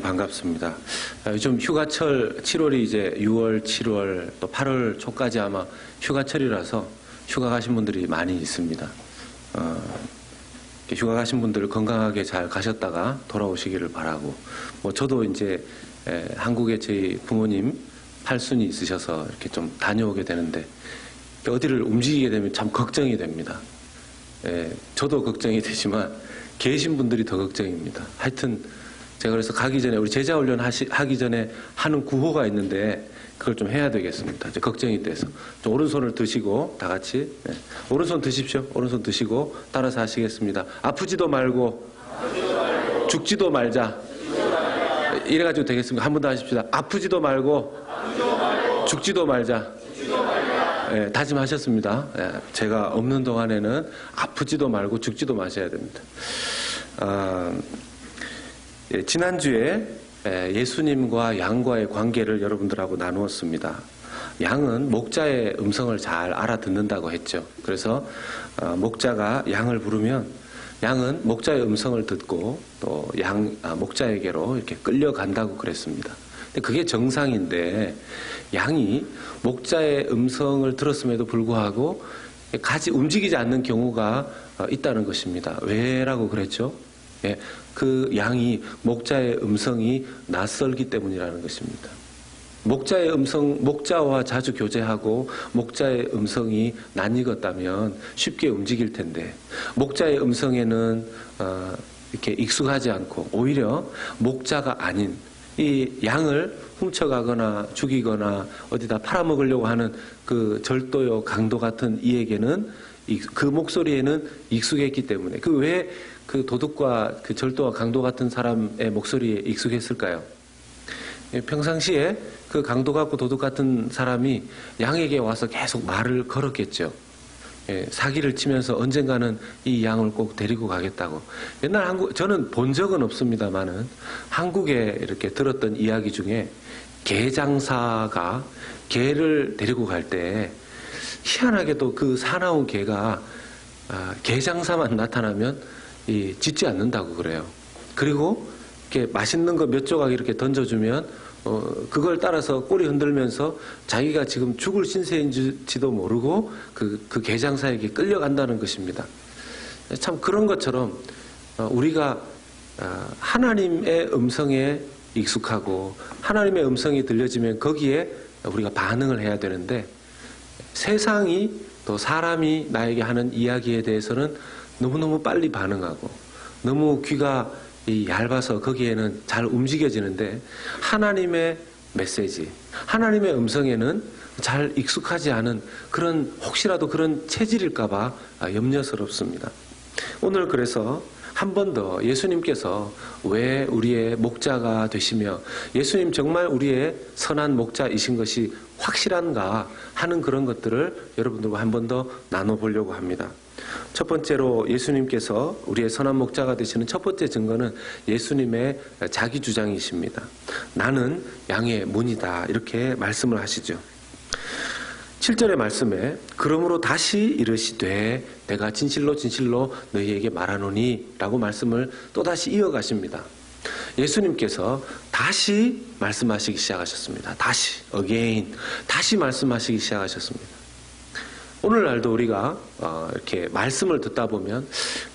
반갑습니다. 요즘 휴가철 7월이 이제 6월, 7월 또 8월 초까지 아마 휴가철이라서 휴가 가신 분들이 많이 있습니다. 휴가 가신 분들 건강하게 잘 가셨다가 돌아오시기를 바라고, 저도 이제 한국에 저희 부모님 팔순이 있으셔서 이렇게 좀 다녀오게 되는데 어디를 움직이게 되면 참 걱정이 됩니다. 저도 걱정이 되지만 계신 분들이 더 걱정입니다. 하여튼 제가 그래서 가기 전에 우리 제자 훈련 하기 전에 하는 구호가 있는데 그걸 좀 해야 되겠습니다. 이제 걱정이 돼서 좀 오른손을 드시고 다 같이 오른손 드십시오. 오른손 드시고 따라서 하시겠습니다. 아프지도 말고 죽지도 말자. 이래가지고 되겠습니다. 한 번 더 하십시다. 아프지도 말고 죽지도 말자. 다짐하셨습니다. 제가 없는 동안에는 아프지도 말고 죽지도 마셔야 됩니다. 지난주에 예수님과 양과의 관계를 여러분들하고 나누었습니다. 양은 목자의 음성을 잘 알아듣는다고 했죠. 그래서 목자가 양을 부르면 양은 목자의 음성을 듣고 또 목자에게로 이렇게 끌려간다고 그랬습니다. 근데 그게 정상인데 양이 목자의 음성을 들었음에도 불구하고 움직이지 않는 경우가 있다는 것입니다. 왜라고 그랬죠? 그 양이 목자의 음성이 낯설기 때문이라는 것입니다. 목자와 자주 교제하고 목자의 음성이 낯익었다면 쉽게 움직일 텐데 목자의 음성에는 이렇게 익숙하지 않고 오히려 목자가 아닌 이 양을 훔쳐가거나 죽이거나 어디다 팔아먹으려고 하는 그 절도요 강도 같은 이에게는 그 목소리에는 익숙했기 때문에 왜 그 도둑과 그 절도와 강도 같은 사람의 목소리에 익숙했을까요? 평상시에 그 강도 같고 도둑 같은 사람이 양에게 와서 계속 말을 걸었겠죠. 사기를 치면서 언젠가는 이 양을 꼭 데리고 가겠다고. 옛날 저는 본 적은 없습니다만은 한국에 이렇게 들었던 이야기 중에 개 장사가 개를 데리고 갈 때 희한하게도 그 사나운 개가 개 장사만 나타나면 짖지 않는다고 그래요. 그리고 이렇게 맛있는 거 몇 조각 이렇게 던져주면 그걸 따라서 꼬리 흔들면서 자기가 지금 죽을 신세인지도 모르고 그 개장사에게 끌려간다는 것입니다. 참 그런 것처럼 우리가 하나님의 음성에 익숙하고 하나님의 음성이 들려지면 거기에 우리가 반응을 해야 되는데 세상이 또 사람이 나에게 하는 이야기에 대해서는 너무너무 빨리 반응하고 너무 귀가 얇아서 거기에는 잘 움직여지는데 하나님의 메시지, 하나님의 음성에는 잘 익숙하지 않은 그런 혹시라도 그런 체질일까봐 염려스럽습니다. 오늘 그래서 한 번 더 예수님께서 왜 우리의 목자가 되시며 예수님 정말 우리의 선한 목자이신 것이 확실한가 하는 그런 것들을 여러분들과 한 번 더 나눠보려고 합니다. 첫 번째로 예수님께서 우리의 선한 목자가 되시는 첫 번째 증거는 예수님의 자기 주장이십니다. 나는 양의 문이다 이렇게 말씀을 하시죠. 7절의 말씀에 그러므로 다시 이르시되 내가 진실로 진실로 너희에게 말하노니 라고 말씀을 또다시 이어가십니다. 예수님께서 다시 말씀하시기 시작하셨습니다. 다시 다시 말씀하시기 시작하셨습니다. 오늘날도 우리가 이렇게 말씀을 듣다 보면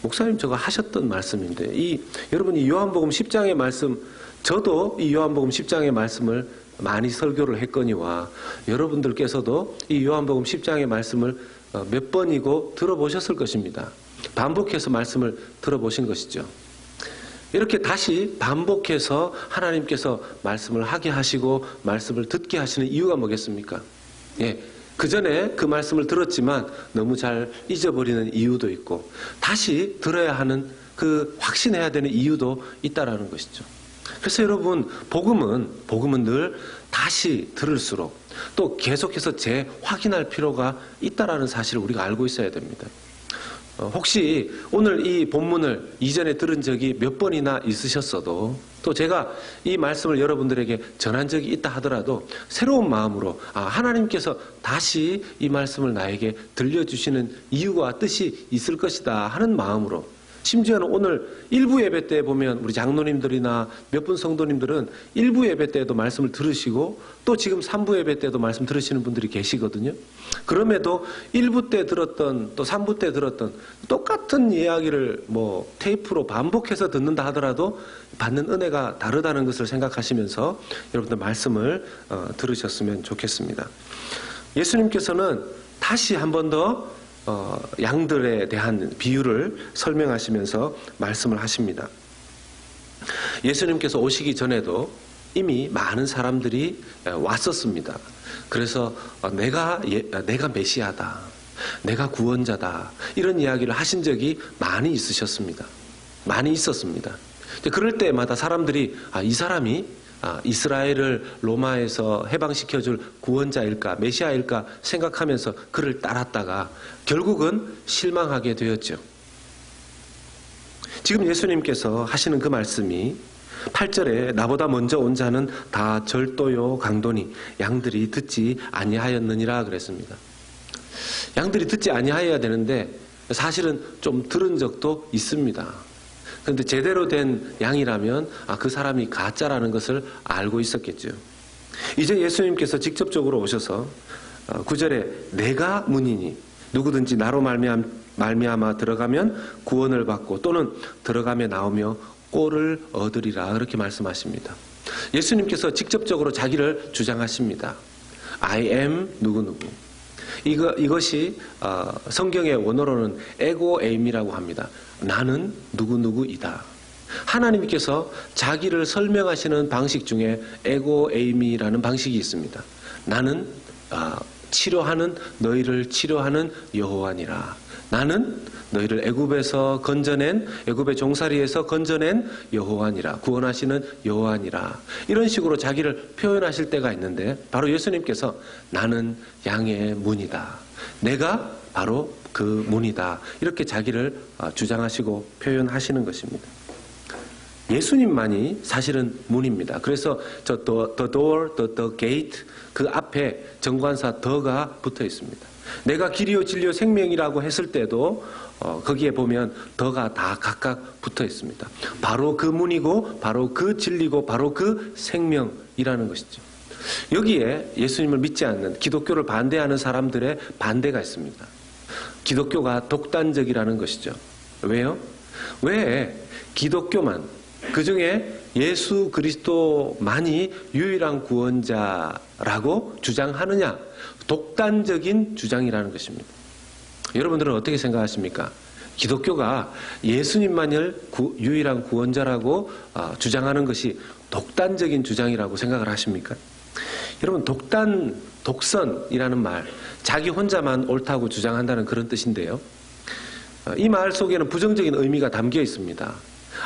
목사님 저거 하셨던 말씀인데 여러분이 요한복음 10장의 말씀 저도 이 요한복음 10장의 말씀을 많이 설교를 했거니와 여러분들께서도 이 요한복음 10장의 말씀을 몇 번이고 들어보셨을 것입니다. 반복해서 말씀을 들어보신 것이죠. 이렇게 다시 반복해서 하나님께서 말씀을 하게 하시고 말씀을 듣게 하시는 이유가 뭐겠습니까? 그 전에 그 말씀을 들었지만 너무 잘 잊어버리는 이유도 있고 다시 들어야 하는 확신해야 되는 이유도 있다라는 것이죠. 그래서 여러분 복음은 늘 다시 들을수록 또 계속해서 재확인할 필요가 있다라는 사실을 우리가 알고 있어야 됩니다. 혹시 오늘 이 본문을 이전에 들은 적이 몇 번이나 있으셨어도 또 제가 이 말씀을 여러분들에게 전한 적이 있다 하더라도 새로운 마음으로 하나님께서 다시 이 말씀을 나에게 들려주시는 이유와 뜻이 있을 것이다 하는 마음으로 심지어는 오늘 일부 예배 때 보면 우리 장로님들이나 몇 분 성도님들은 일부 예배 때도 말씀을 들으시고 또 지금 3부 예배 때도 말씀 들으시는 분들이 계시거든요. 그럼에도 1부 때 들었던 또 3부 때 들었던 똑같은 이야기를 뭐 테이프로 반복해서 듣는다 하더라도 받는 은혜가 다르다는 것을 생각하시면서 여러분들 말씀을 들으셨으면 좋겠습니다. 예수님께서는 다시 한 번 더 양들에 대한 비유를 설명하시면서 말씀을 하십니다. 예수님께서 오시기 전에도 이미 많은 사람들이 왔었습니다. 그래서 내가 메시아다, 내가 구원자다, 이런 이야기를 하신 적이 많이 있으셨습니다. 많이 있었습니다. 그럴 때마다 사람들이 이 사람이 이스라엘을 로마에서 해방시켜줄 구원자일까 메시아일까 생각하면서 그를 따랐다가 결국은 실망하게 되었죠. 지금 예수님께서 하시는 그 말씀이 8절에 나보다 먼저 온 자는 다 절도요 강도니 양들이 듣지 아니하였느니라 그랬습니다. 양들이 듣지 아니하여야 되는데 사실은 좀 들은 적도 있습니다. 그런데 제대로 된 양이라면 그 사람이 가짜라는 것을 알고 있었겠죠. 이제 예수님께서 직접적으로 오셔서 9절에 내가 문이니 누구든지 나로 말미암아 들어가면 구원을 받고 또는 들어가며 나오며 꼴을 얻으리라 그렇게 말씀하십니다. 예수님께서 직접적으로 자기를 주장하십니다. I am 누구누구. 이것이 성경의 원어로는 에고 에임이라고 합니다. 나는 누구누구이다. 하나님께서 자기를 설명하시는 방식 중에 에고 에임이라는 방식이 있습니다. 나는 치료하는 너희를 치료하는 여호와니라. 나는 너희를 애굽에서 건져낸 애굽의 종살이에서 건져낸 여호와니라. 구원하시는 여호와니라. 이런 식으로 자기를 표현하실 때가 있는데 바로 예수님께서 나는 양의 문이다. 내가 바로 그 문이다. 이렇게 자기를 주장하시고 표현하시는 것입니다. 예수님만이 사실은 문입니다. 그래서 the door, the gate 그 앞에 정관사 더가 붙어 있습니다. 내가 길이요 진리요 생명이라고 했을 때도 거기에 보면 더가 다 각각 붙어 있습니다. 바로 그 문이고 바로 그 진리고 바로 그 생명이라는 것이죠. 여기에 예수님을 믿지 않는 기독교를 반대하는 사람들의 반대가 있습니다. 기독교가 독단적이라는 것이죠. 왜요? 왜 기독교만 그중에 예수 그리스도만이 유일한 구원자라고 주장하느냐? 독단적인 주장이라는 것입니다. 여러분들은 어떻게 생각하십니까? 기독교가 예수님만을 유일한 구원자라고 주장하는 것이 독단적인 주장이라고 생각을 하십니까? 여러분 독선이라는 말, 자기 혼자만 옳다고 주장한다는 그런 뜻인데요. 이 말 속에는 부정적인 의미가 담겨 있습니다.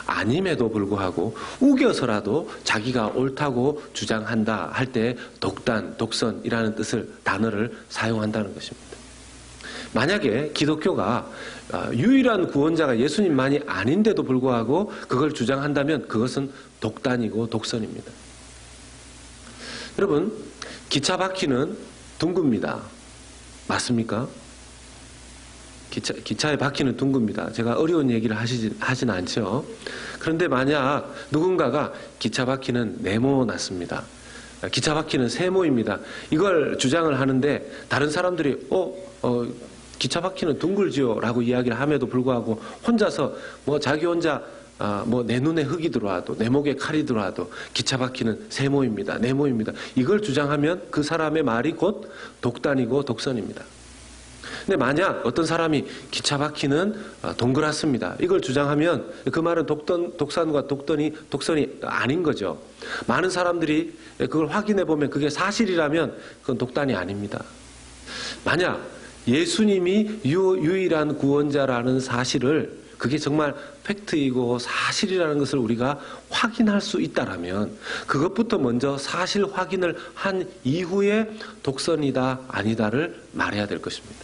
아님에도 불구하고 우겨서라도 자기가 옳다고 주장한다 할 때 독선이라는 단어를 사용한다는 것입니다. 만약에 기독교가 유일한 구원자가 예수님만이 아닌데도 불구하고 그걸 주장한다면 그것은 독단이고 독선입니다. 여러분, 기차 바퀴는 둥굽니다. 맞습니까? 기차의 바퀴는 둥굽니다. 제가 어려운 얘기를 하진 않죠. 그런데 만약 누군가가 기차 바퀴는 네모났습니다. 기차 바퀴는 세모입니다. 이걸 주장을 하는데 다른 사람들이 기차 바퀴는 둥글지요 라고 이야기를 함에도 불구하고 혼자서 자기 혼자 내 눈에 흙이 들어와도 내 목에 칼이 들어와도 기차 바퀴는 세모입니다. 네모입니다. 이걸 주장하면 그 사람의 말이 곧 독단이고 독선입니다. 근데 만약 어떤 사람이 기차 바퀴는 동그랗습니다. 이걸 주장하면 그 말은 독선과 독선이 아닌 거죠. 많은 사람들이 그걸 확인해 보면 그게 사실이라면 그건 독단이 아닙니다. 만약 예수님이 유일한 구원자라는 사실을 그게 정말 팩트이고 사실이라는 것을 우리가 확인할 수 있다라면 그것부터 먼저 사실 확인을 한 이후에 독선이다 아니다를 말해야 될 것입니다.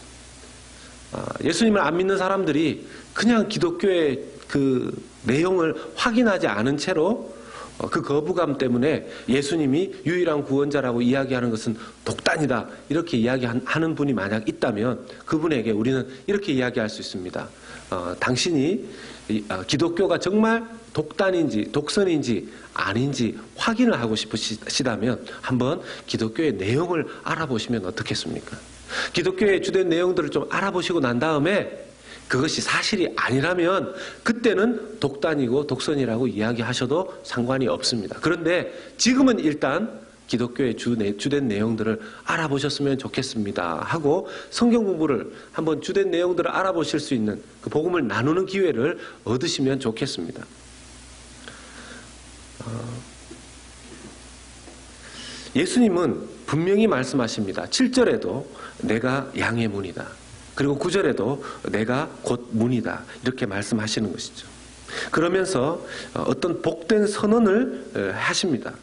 예수님을 안 믿는 사람들이 그냥 기독교의 그 내용을 확인하지 않은 채로 그 거부감 때문에 예수님이 유일한 구원자라고 이야기하는 것은 독단이다 이렇게 이야기하는 분이 만약 있다면 그분에게 우리는 이렇게 이야기할 수 있습니다. 당신이 기독교가 정말 독단인지 독선인지 아닌지 확인을 하고 싶으시다면 한번 기독교의 내용을 알아보시면 어떻겠습니까? 기독교의 주된 내용들을 좀 알아보시고 난 다음에 그것이 사실이 아니라면 그때는 독단이고 독선이라고 이야기하셔도 상관이 없습니다. 그런데 지금은 일단 기독교의 주된 내용들을 알아보셨으면 좋겠습니다 하고 성경 공부를 한번 주된 내용들을 알아보실 수 있는 그 복음을 나누는 기회를 얻으시면 좋겠습니다. 예수님은 분명히 말씀하십니다. 7절에도 내가 양의 문이다. 그리고 9절에도 내가 곧 문이다. 이렇게 말씀하시는 것이죠. 그러면서 어떤 복된 선언을 하십니다.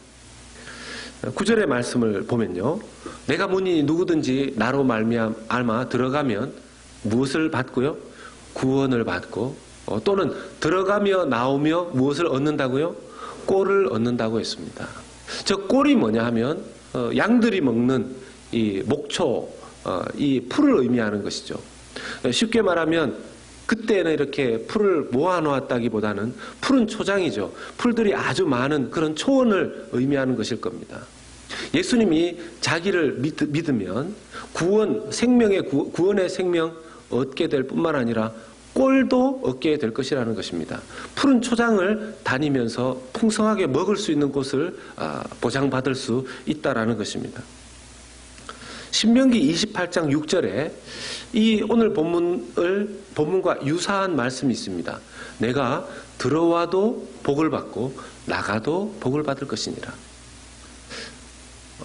9절의 말씀을 보면요. 내가 문이니 누구든지 나로 말미암아 들어가면 무엇을 받고요? 구원을 받고 또는 들어가며 나오며 무엇을 얻는다고요? 꼴을 얻는다고 했습니다. 저 꼴이 뭐냐 하면 양들이 먹는 이 목초, 이 풀을 의미하는 것이죠. 쉽게 말하면 그때는 이렇게 풀을 모아놓았다기보다는 풀은 초장이죠. 풀들이 아주 많은 그런 초원을 의미하는 것일 겁니다. 예수님이 자기를 믿으면 구원의 생명 얻게 될 뿐만 아니라 꼴도 얻게 될 것이라는 것입니다. 푸른 초장을 다니면서 풍성하게 먹을 수 있는 곳을 보장받을 수 있다라는 것입니다. 신명기 28장 6절에 이 오늘 본문과 유사한 말씀이 있습니다. 내가 들어와도 복을 받고 나가도 복을 받을 것이니라.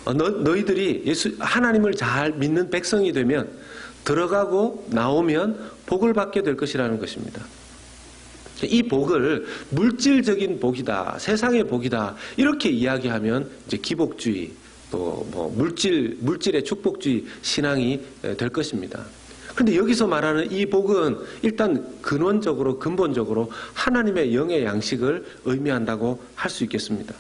너희들이 하나님을 잘 믿는 백성이 되면 들어가고 나오면 복을 받게 될 것이라는 것입니다. 이 복을 물질적인 복이다, 세상의 복이다 이렇게 이야기하면 이제 기복주의 또 뭐 물질의 축복주의 신앙이 될 것입니다. 그런데 여기서 말하는 이 복은 일단 근본적으로 하나님의 영의 양식을 의미한다고 할 수 있겠습니다.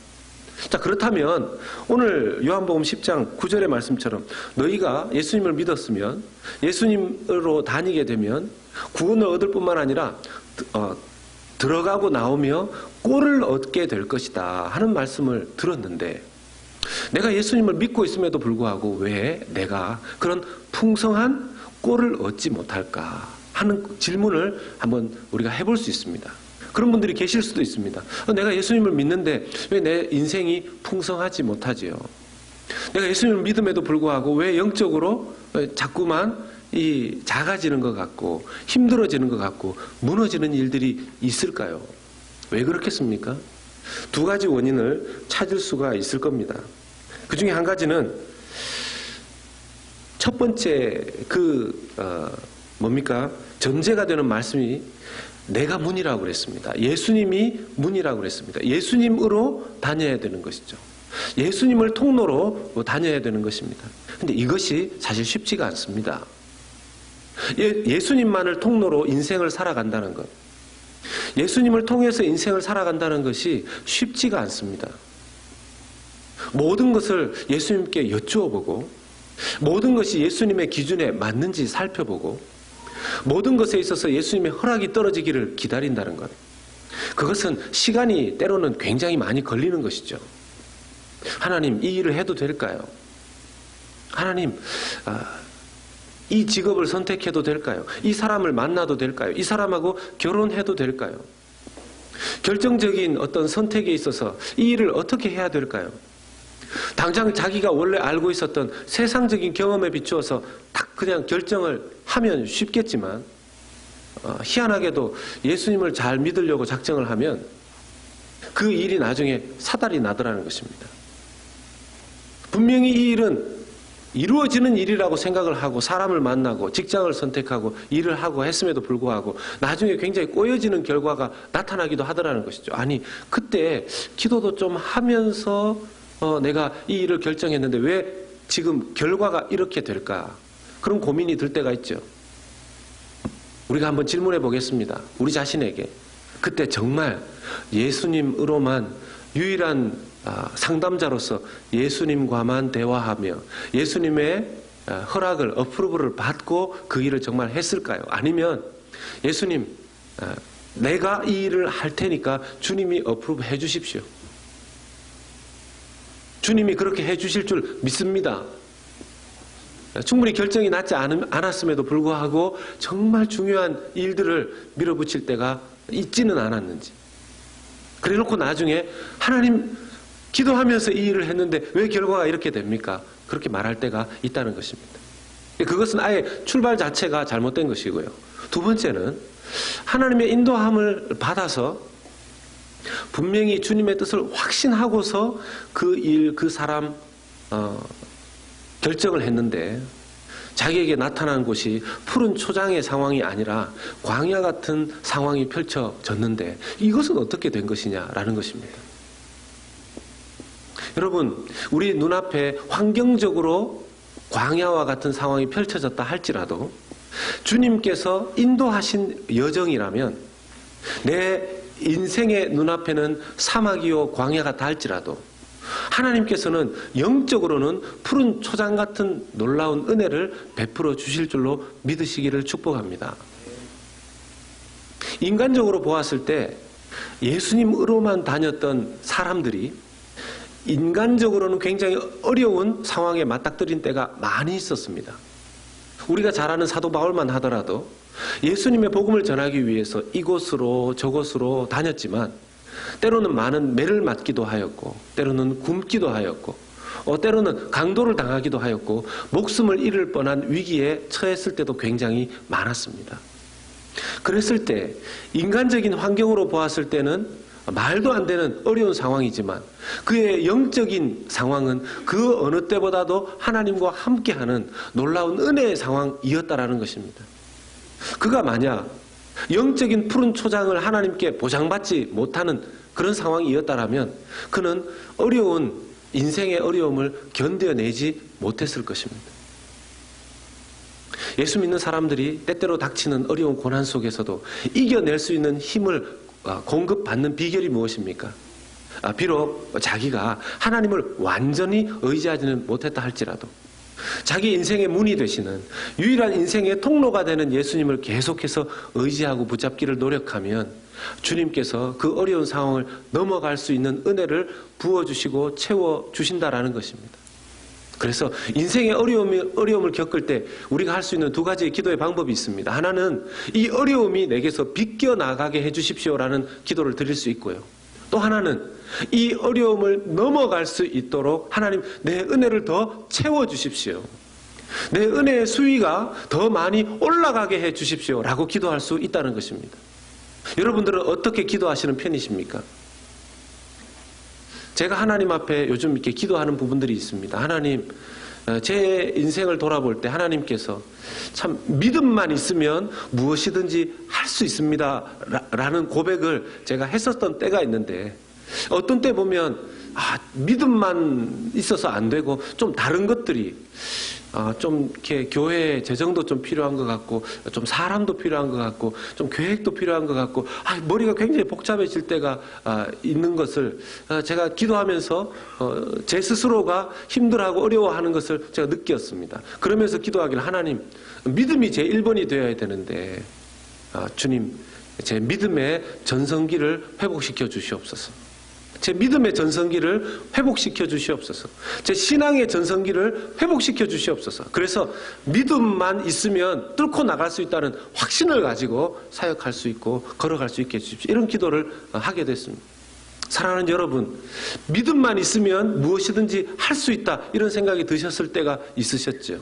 자, 그렇다면 오늘 요한복음 10장 9절의 말씀처럼 너희가 예수님을 믿었으면 예수님으로 다니게 되면 구원을 얻을 뿐만 아니라 들어가고 나오며 꼴을 얻게 될 것이다 하는 말씀을 들었는데 내가 예수님을 믿고 있음에도 불구하고 왜 내가 그런 풍성한 꼴을 얻지 못할까 하는 질문을 한번 우리가 해볼 수 있습니다. 그런 분들이 계실 수도 있습니다. 내가 예수님을 믿는데 왜 내 인생이 풍성하지 못하지요? 내가 예수님을 믿음에도 불구하고 왜 영적으로 자꾸만 작아지는 것 같고 힘들어지는 것 같고 무너지는 일들이 있을까요? 왜 그렇겠습니까? 두 가지 원인을 찾을 수가 있을 겁니다. 그 중에 한 가지는 첫 번째 전제가 되는 말씀이 내가 문이라고 그랬습니다. 예수님이 문이라고 그랬습니다. 예수님으로 다녀야 되는 것이죠. 예수님을 통로로 다녀야 되는 것입니다. 그런데 이것이 사실 쉽지가 않습니다. 예수님만을 통로로 인생을 살아간다는 것, 예수님을 통해서 인생을 살아간다는 것이 쉽지가 않습니다. 모든 것을 예수님께 여쭈어보고 모든 것이 예수님의 기준에 맞는지 살펴보고 모든 것에 있어서 예수님의 허락이 떨어지기를 기다린다는 것, 그것은 시간이 때로는 굉장히 많이 걸리는 것이죠. 하나님, 이 일을 해도 될까요? 하나님, 이 직업을 선택해도 될까요? 이 사람을 만나도 될까요? 이 사람하고 결혼해도 될까요? 결정적인 어떤 선택에 있어서 이 일을 어떻게 해야 될까요? 당장 자기가 원래 알고 있었던 세상적인 경험에 비추어서 딱 그냥 결정을 하면 쉽겠지만 희한하게도 예수님을 잘 믿으려고 작정을 하면 그 일이 나중에 사달이 나더라는 것입니다. 분명히 이 일은 이루어지는 일이라고 생각을 하고 사람을 만나고 직장을 선택하고 일을 하고 했음에도 불구하고 나중에 굉장히 꼬여지는 결과가 나타나기도 하더라는 것이죠. 아니, 그때 기도도 좀 하면서 내가 이 일을 결정했는데 왜 지금 결과가 이렇게 될까? 그런 고민이 들 때가 있죠. 우리가 한번 질문해 보겠습니다. 우리 자신에게. 그때 정말 예수님으로만 유일한 상담자로서 예수님과만 대화하며 예수님의 어프로브를 받고 그 일을 정말 했을까요? 아니면 예수님, 내가 이 일을 할 테니까 주님이 어프로브 해 주십시오. 주님이 그렇게 해 주실 줄 믿습니다. 충분히 결정이 나지 않았음에도 불구하고 정말 중요한 일들을 밀어붙일 때가 있지는 않았는지. 그래놓고 나중에 하나님 기도하면서 이 일을 했는데 왜 결과가 이렇게 됩니까? 그렇게 말할 때가 있다는 것입니다. 그것은 아예 출발 자체가 잘못된 것이고요. 두 번째는 하나님의 인도함을 받아서 분명히 주님의 뜻을 확신하고서 그 일, 그 사람 결정을 했는데 자기에게 나타난 곳이 푸른 초장의 상황이 아니라 광야 같은 상황이 펼쳐졌는데 이것은 어떻게 된 것이냐라는 것입니다. 여러분, 우리 눈앞에 환경적으로 광야와 같은 상황이 펼쳐졌다 할지라도 주님께서 인도하신 여정이라면 내 인생의 눈앞에는 사막이요 광야 같다 할지라도 하나님께서는 영적으로는 푸른 초장 같은 놀라운 은혜를 베풀어 주실 줄로 믿으시기를 축복합니다. 인간적으로 보았을 때 예수님으로만 다녔던 사람들이 인간적으로는 굉장히 어려운 상황에 맞닥뜨린 때가 많이 있었습니다. 우리가 잘 아는 사도 바울만 하더라도 예수님의 복음을 전하기 위해서 이곳으로 저곳으로 다녔지만 때로는 많은 매를 맞기도 하였고 때로는 굶기도 하였고 때로는 강도를 당하기도 하였고 목숨을 잃을 뻔한 위기에 처했을 때도 굉장히 많았습니다. 그랬을 때 인간적인 환경으로 보았을 때는 말도 안 되는 어려운 상황이지만 그의 영적인 상황은 그 어느 때보다도 하나님과 함께하는 놀라운 은혜의 상황이었다라는 것입니다. 그가 만약 영적인 푸른 초장을 하나님께 보장받지 못하는 그런 상황이었다라면 그는 어려운 인생의 어려움을 견뎌내지 못했을 것입니다. 예수 믿는 사람들이 때때로 닥치는 어려운 고난 속에서도 이겨낼 수 있는 힘을 공급받는 비결이 무엇입니까? 비록 자기가 하나님을 완전히 의지하지는 못했다 할지라도 자기 인생의 문이 되시는 유일한 인생의 통로가 되는 예수님을 계속해서 의지하고 붙잡기를 노력하면 주님께서 그 어려운 상황을 넘어갈 수 있는 은혜를 부어주시고 채워주신다라는 것입니다. 그래서 인생의 어려움을 겪을 때 우리가 할 수 있는 두 가지의 기도의 방법이 있습니다. 하나는 이 어려움이 내게서 비껴나가게 해주십시오라는 기도를 드릴 수 있고요. 또 하나는 이 어려움을 넘어갈 수 있도록 하나님 내 은혜를 더 채워주십시오. 내 은혜의 수위가 더 많이 올라가게 해주십시오라고 기도할 수 있다는 것입니다. 여러분들은 어떻게 기도하시는 편이십니까? 제가 하나님 앞에 요즘 이렇게 기도하는 부분들이 있습니다. 하나님, 제 인생을 돌아볼 때 하나님께서 참 믿음만 있으면 무엇이든지 할 수 있습니다 라는 고백을 제가 했었던 때가 있는데 어떤 때 보면 믿음만 있어서 안 되고 좀 다른 것들이 좀 이렇게 교회 재정도 좀 필요한 것 같고 좀 사람도 필요한 것 같고 좀 계획도 필요한 것 같고 머리가 굉장히 복잡해질 때가 있는 것을 제가 기도하면서 제 스스로가 힘들어하고 어려워하는 것을 제가 느꼈습니다. 그러면서 기도하기를 하나님 믿음이 제 1번이 되어야 되는데 주님 제 믿음의 전성기를 회복시켜 주시옵소서. 제 믿음의 전성기를 회복시켜 주시옵소서. 제 신앙의 전성기를 회복시켜 주시옵소서. 그래서 믿음만 있으면 뚫고 나갈 수 있다는 확신을 가지고 사역할 수 있고 걸어갈 수 있게 해주십시오. 이런 기도를 하게 됐습니다. 사랑하는 여러분, 믿음만 있으면 무엇이든지 할 수 있다 이런 생각이 드셨을 때가 있으셨죠.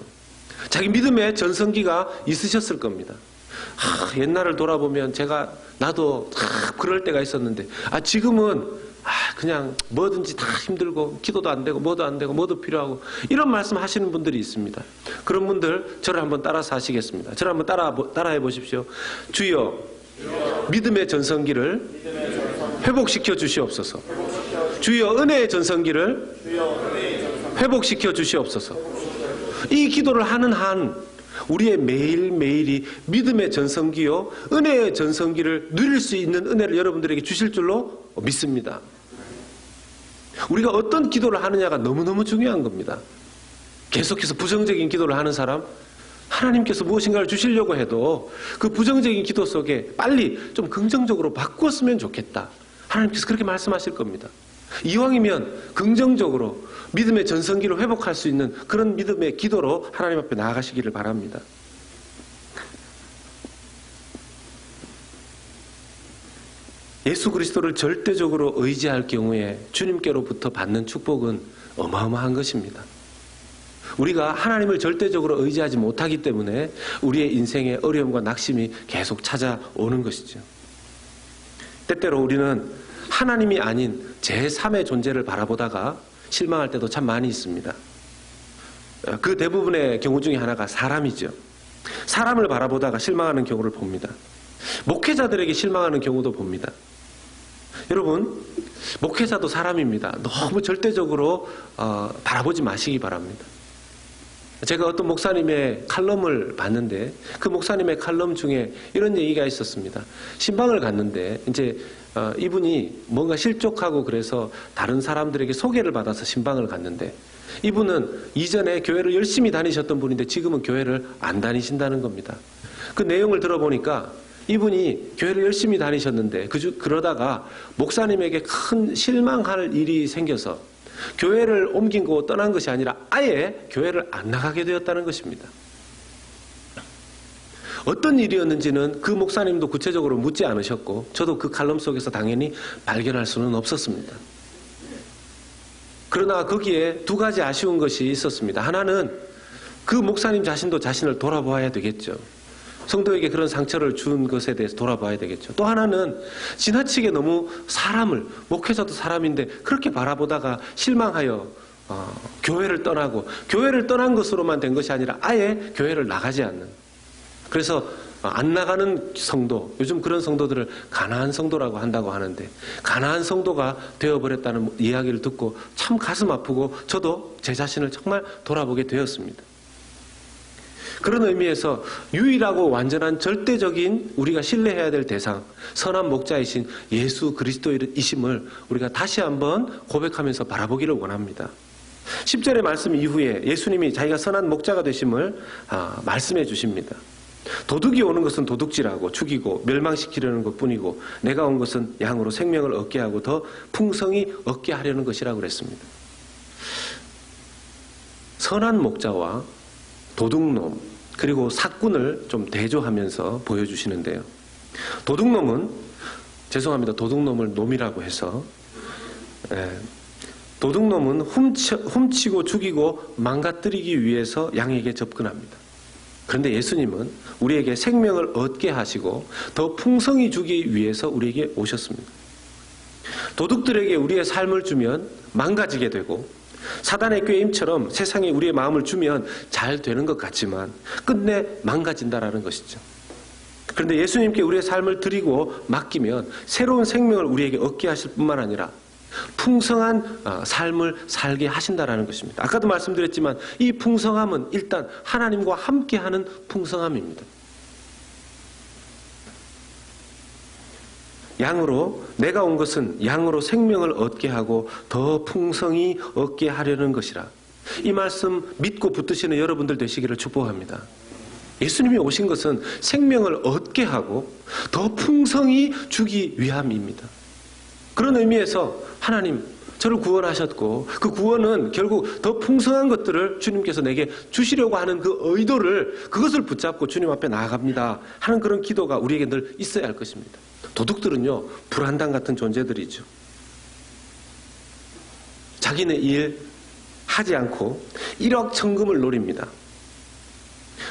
자기 믿음의 전성기가 있으셨을 겁니다. 옛날을 돌아보면 나도 그럴 때가 있었는데 지금은 그냥 뭐든지 다 힘들고 기도도 안 되고 뭐도 안 되고 뭐도 필요하고 이런 말씀 하시는 분들이 있습니다. 그런 분들 저를 한번 따라서 하시겠습니다. 저를 한번 따라해 보십시오. 주여 믿음의 전성기를 회복시켜 주시옵소서. 주여 은혜의 전성기를 회복시켜 주시옵소서. 이 기도를 하는 한 우리의 매일매일이 믿음의 전성기요 은혜의 전성기를 누릴 수 있는 은혜를 여러분들에게 주실 줄로 믿습니다. 우리가 어떤 기도를 하느냐가 너무너무 중요한 겁니다. 계속해서 부정적인 기도를 하는 사람 하나님께서 무엇인가를 주시려고 해도 그 부정적인 기도 속에 빨리 좀 긍정적으로 바꾸었으면 좋겠다. 하나님께서 그렇게 말씀하실 겁니다. 이왕이면 긍정적으로 믿음의 전성기를 회복할 수 있는 그런 믿음의 기도로 하나님 앞에 나아가시기를 바랍니다. 예수 그리스도를 절대적으로 의지할 경우에 주님께로부터 받는 축복은 어마어마한 것입니다. 우리가 하나님을 절대적으로 의지하지 못하기 때문에 우리의 인생에 어려움과 낙심이 계속 찾아오는 것이죠. 때때로 우리는 하나님이 아닌 제3의 존재를 바라보다가 실망할 때도 참 많이 있습니다. 그 대부분의 경우 중에 하나가 사람이죠. 사람을 바라보다가 실망하는 경우를 봅니다. 목회자들에게 실망하는 경우도 봅니다. 여러분, 목회자도 사람입니다. 너무 절대적으로 바라보지 마시기 바랍니다. 제가 어떤 목사님의 칼럼을 봤는데 그 목사님의 칼럼 중에 이런 얘기가 있었습니다. 신방을 갔는데 이제 이분이 뭔가 실족하고 그래서 다른 사람들에게 소개를 받아서 신방을 갔는데 이분은 이전에 교회를 열심히 다니셨던 분인데 지금은 교회를 안 다니신다는 겁니다. 그 내용을 들어보니까 이분이 교회를 열심히 다니셨는데 그러다가 목사님에게 큰 실망할 일이 생겨서 교회를 옮긴 거 떠난 것이 아니라 아예 교회를 안 나가게 되었다는 것입니다. 어떤 일이었는지는 그 목사님도 구체적으로 묻지 않으셨고 저도 그 칼럼 속에서 당연히 발견할 수는 없었습니다. 그러나 거기에 두 가지 아쉬운 것이 있었습니다. 하나는 그 목사님 자신도 자신을 돌아보아야 되겠죠. 성도에게 그런 상처를 준 것에 대해서 돌아봐야 되겠죠. 또 하나는 지나치게 너무 사람을, 목회자도 사람인데 그렇게 바라보다가 실망하여 교회를 떠나고 교회를 떠난 것으로만 된 것이 아니라 아예 교회를 나가지 않는, 그래서 안 나가는 성도, 요즘 그런 성도들을 가난한 성도라고 한다고 하는데 가난한 성도가 되어버렸다는 이야기를 듣고 참 가슴 아프고 저도 제 자신을 정말 돌아보게 되었습니다. 그런 의미에서 유일하고 완전한 절대적인 우리가 신뢰해야 될 대상, 선한 목자이신 예수 그리스도이심을 우리가 다시 한번 고백하면서 바라보기를 원합니다. 10절의 말씀 이후에 예수님이 자기가 선한 목자가 되심을 말씀해 주십니다. 도둑이 오는 것은 도둑질하고 죽이고 멸망시키려는 것뿐이고 내가 온 것은 양으로 생명을 얻게 하고 더 풍성히 얻게 하려는 것이라고 그랬습니다. 선한 목자와 도둑놈 그리고 사꾼을 좀 대조하면서 보여주시는데요. 도둑놈은, 죄송합니다, 도둑놈을 놈이라고 해서, 도둑놈은 훔치고 죽이고 망가뜨리기 위해서 양에게 접근합니다. 그런데 예수님은 우리에게 생명을 얻게 하시고 더 풍성히 주기 위해서 우리에게 오셨습니다. 도둑들에게 우리의 삶을 주면 망가지게 되고 사단의 꾀임처럼 세상에 우리의 마음을 주면 잘 되는 것 같지만 끝내 망가진다라는 것이죠. 그런데 예수님께 우리의 삶을 드리고 맡기면 새로운 생명을 우리에게 얻게 하실 뿐만 아니라 풍성한 삶을 살게 하신다라는 것입니다. 아까도 말씀드렸지만 이 풍성함은 일단 하나님과 함께하는 풍성함입니다. 양으로, 내가 온 것은 양으로 생명을 얻게 하고 더 풍성히 얻게 하려는 것이라. 이 말씀 믿고 붙드시는 여러분들 되시기를 축복합니다. 예수님이 오신 것은 생명을 얻게 하고 더 풍성히 주기 위함입니다. 그런 의미에서 하나님 저를 구원하셨고 그 구원은 결국 더 풍성한 것들을 주님께서 내게 주시려고 하는 그 의도를, 그것을 붙잡고 주님 앞에 나아갑니다 하는 그런 기도가 우리에게 늘 있어야 할 것입니다. 도둑들은요, 불한당 같은 존재들이죠. 자기네 일 하지 않고 1억 천금을 노립니다.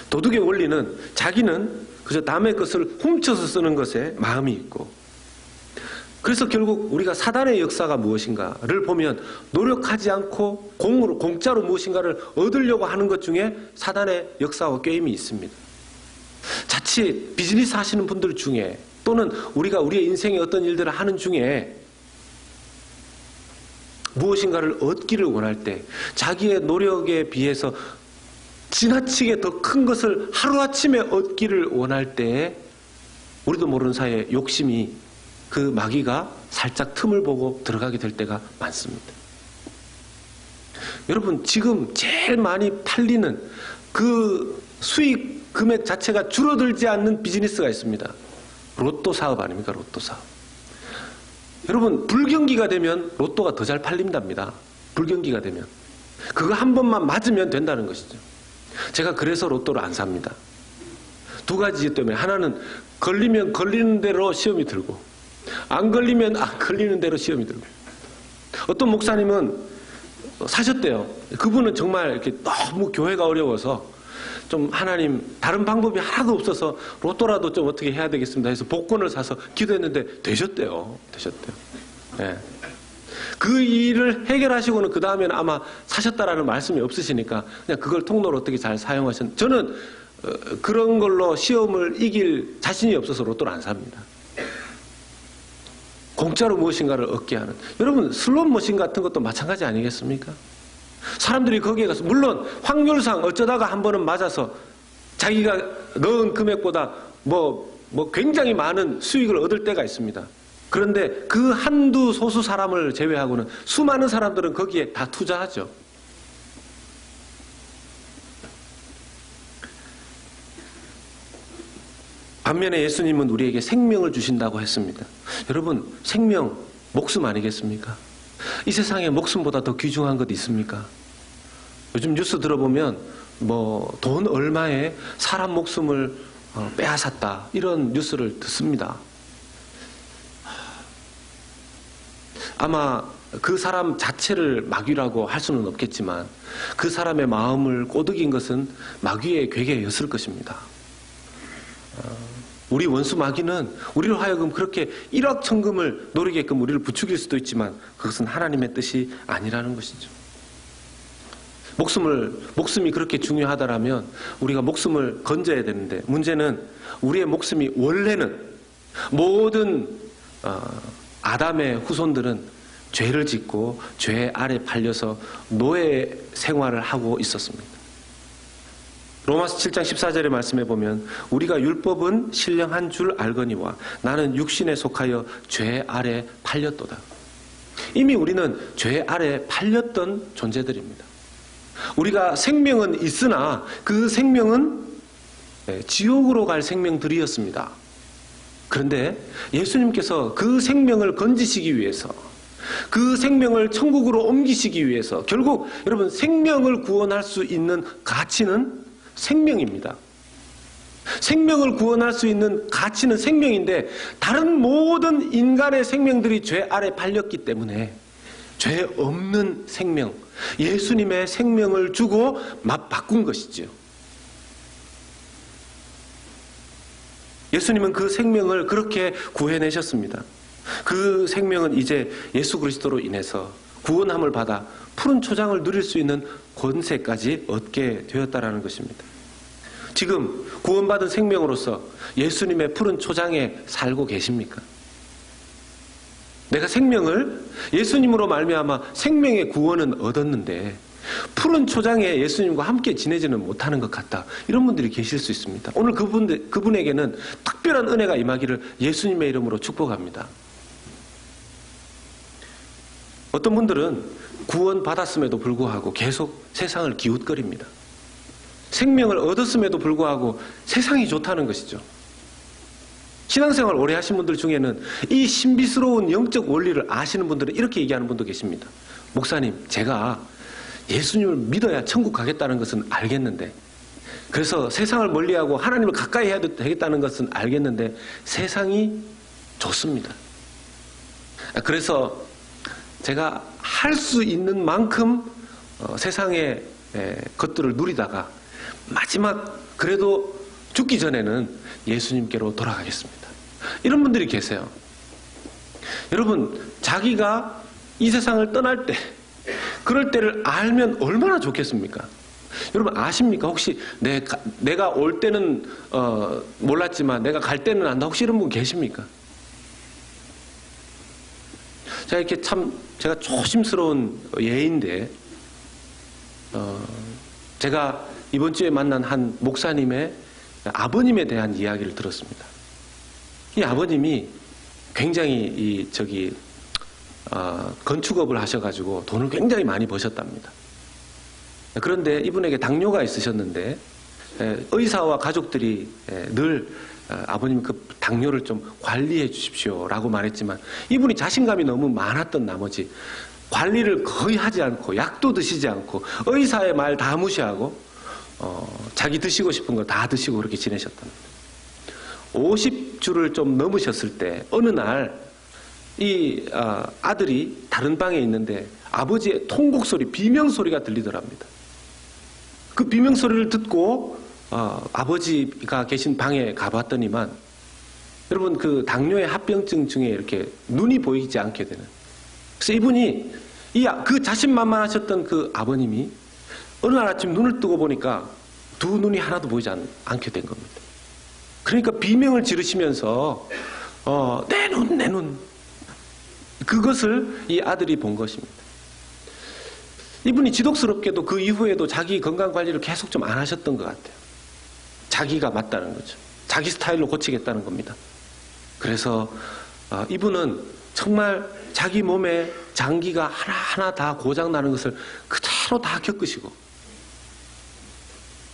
도둑의 원리는 자기는 그저 남의 것을 훔쳐서 쓰는 것에 마음이 있고, 그래서 결국 우리가 사단의 역사가 무엇인가를 보면 노력하지 않고 공짜로 무엇인가를 얻으려고 하는 것 중에 사단의 역사와 꾀임이 있습니다. 자칫 비즈니스 하시는 분들 중에 또는 우리가 우리의 인생의 어떤 일들을 하는 중에 무엇인가를 얻기를 원할 때 자기의 노력에 비해서 지나치게 더 큰 것을 하루아침에 얻기를 원할 때 우리도 모르는 사이에 욕심이, 그 마귀가 살짝 틈을 보고 들어가게 될 때가 많습니다. 여러분 지금 제일 많이 팔리는 그 수익 금액 자체가 줄어들지 않는 비즈니스가 있습니다. 로또 사업 아닙니까? 로또 사업. 여러분 불경기가 되면 로또가 더 잘 팔린답니다. 불경기가 되면. 그거 한 번만 맞으면 된다는 것이죠. 제가 그래서 로또를 안 삽니다. 두 가지 이유 때문에. 하나는 걸리면 걸리는 대로 시험이 들고, 안 걸리면 안 걸리는 대로 시험이 들고. 어떤 목사님은 사셨대요. 그분은 정말 이렇게 너무 교회가 어려워서 좀 하나님 다른 방법이 하나도 없어서 로또라도 좀 어떻게 해야 되겠습니다 해서 복권을 사서 기도했는데 되셨대요. 예. 그 일을 해결하시고는 그 다음에는 아마 사셨다라는 말씀이 없으시니까 그냥 그걸 통로로 어떻게 잘 사용하셨는지. 저는 그런 걸로 시험을 이길 자신이 없어서 로또를 안 삽니다. 공짜로 무엇인가를 얻게 하는. 여러분 슬롯 머신 같은 것도 마찬가지 아니겠습니까? 사람들이 거기에 가서 물론 확률상 어쩌다가 한 번은 맞아서 자기가 넣은 금액보다 뭐 굉장히 많은 수익을 얻을 때가 있습니다. 그런데 그 한두 소수 사람을 제외하고는 수많은 사람들은 거기에 다 투자하죠. 반면에 예수님은 우리에게 생명을 주신다고 했습니다. 여러분 생명, 목숨 아니겠습니까? 이 세상에 목숨보다 더 귀중한 것 있습니까? 요즘 뉴스 들어보면 뭐 돈 얼마에 사람 목숨을 빼앗았다 이런 뉴스를 듣습니다. 아마 그 사람 자체를 마귀라고 할 수는 없겠지만 그 사람의 마음을 꼬드긴 것은 마귀의 괴계였을 것입니다. 우리 원수 마귀는 우리를 하여금 그렇게 일확천금을 노리게끔 우리를 부추길 수도 있지만 그것은 하나님의 뜻이 아니라는 것이죠. 목숨이 그렇게 중요하다라면 우리가 목숨을 건져야 되는데, 문제는 우리의 목숨이 원래는 모든 아담의 후손들은 죄를 짓고 죄 아래 팔려서 노예 생활을 하고 있었습니다. 로마서 7장 14절의 말씀에 보면 우리가 율법은 신령한 줄 알거니와 나는 육신에 속하여 죄 아래 팔렸도다. 이미 우리는 죄 아래 팔렸던 존재들입니다. 우리가 생명은 있으나 그 생명은 지옥으로 갈 생명들이었습니다. 그런데 예수님께서 그 생명을 건지시기 위해서, 그 생명을 천국으로 옮기시기 위해서, 결국 여러분 생명을 구원할 수 있는 가치는 생명입니다. 생명을 구원할 수 있는 가치는 생명인데 다른 모든 인간의 생명들이 죄 아래 팔렸기 때문에 죄 없는 생명, 예수님의 생명을 주고 바꾼 것이지요. 예수님은 그 생명을 그렇게 구해내셨습니다. 그 생명은 이제 예수 그리스도로 인해서 구원함을 받아 푸른 초장을 누릴 수 있는 권세까지 얻게 되었다라는 것입니다. 지금 구원받은 생명으로서 예수님의 푸른 초장에 살고 계십니까? 내가 생명을 예수님으로 말미암아 생명의 구원은 얻었는데 푸른 초장에 예수님과 함께 지내지는 못하는 것 같다. 이런 분들이 계실 수 있습니다. 오늘 그분에게는 특별한 은혜가 임하기를 예수님의 이름으로 축복합니다. 어떤 분들은 구원받았음에도 불구하고 계속 세상을 기웃거립니다. 생명을 얻었음에도 불구하고 세상이 좋다는 것이죠. 신앙생활 오래 하신 분들 중에는 이 신비스러운 영적 원리를 아시는 분들은 이렇게 얘기하는 분도 계십니다. 목사님, 제가 예수님을 믿어야 천국 가겠다는 것은 알겠는데, 그래서 세상을 멀리하고 하나님을 가까이 해야 되겠다는 것은 알겠는데 세상이 좋습니다. 그래서 제가 할 수 있는 만큼 세상의 것들을 누리다가 마지막 그래도 죽기 전에는 예수님께로 돌아가겠습니다. 이런 분들이 계세요. 여러분, 자기가 이 세상을 떠날 때, 그럴 때를 알면 얼마나 좋겠습니까? 여러분 아십니까? 혹시 내가 올 때는 몰랐지만 내가 갈 때는 안다. 혹시 이런 분 계십니까? 제가 이렇게 제가 조심스러운 예인데, 제가 이번 주에 만난 한 목사님의 아버님에 대한 이야기를 들었습니다. 이 아버님이 굉장히 건축업을 하셔가지고 돈을 굉장히 많이 버셨답니다. 그런데 이분에게 당뇨가 있으셨는데 의사와 가족들이 늘 아버님 그 당뇨를 좀 관리해 주십시오라고 말했지만 이분이 자신감이 너무 많았던 나머지 관리를 거의 하지 않고 약도 드시지 않고 의사의 말 다 무시하고 자기 드시고 싶은 거 다 드시고 그렇게 지내셨답니다. 50주를 좀 넘으셨을 때 어느 날 이 아들이 다른 방에 있는데 아버지의 통곡 소리, 비명 소리가 들리더랍니다. 그 비명 소리를 듣고 아버지가 계신 방에 가봤더니만 여러분 그 당뇨의 합병증 중에 이렇게 눈이 보이지 않게 되는. 그래서 이분이 그 자신만만하셨던 그 아버님이 어느 날 아침 눈을 뜨고 보니까 두 눈이 하나도 보이지 않게 된 겁니다. 그러니까 비명을 지르시면서 내 눈, 내 눈. 그것을 이 아들이 본 것입니다. 이분이 지독스럽게도 그 이후에도 자기 건강관리를 계속 좀 안 하셨던 것 같아요. 자기가 맞다는 거죠. 자기 스타일로 고치겠다는 겁니다. 그래서 이분은 정말 자기 몸에 장기가 하나하나 다 고장나는 것을 그대로 다 겪으시고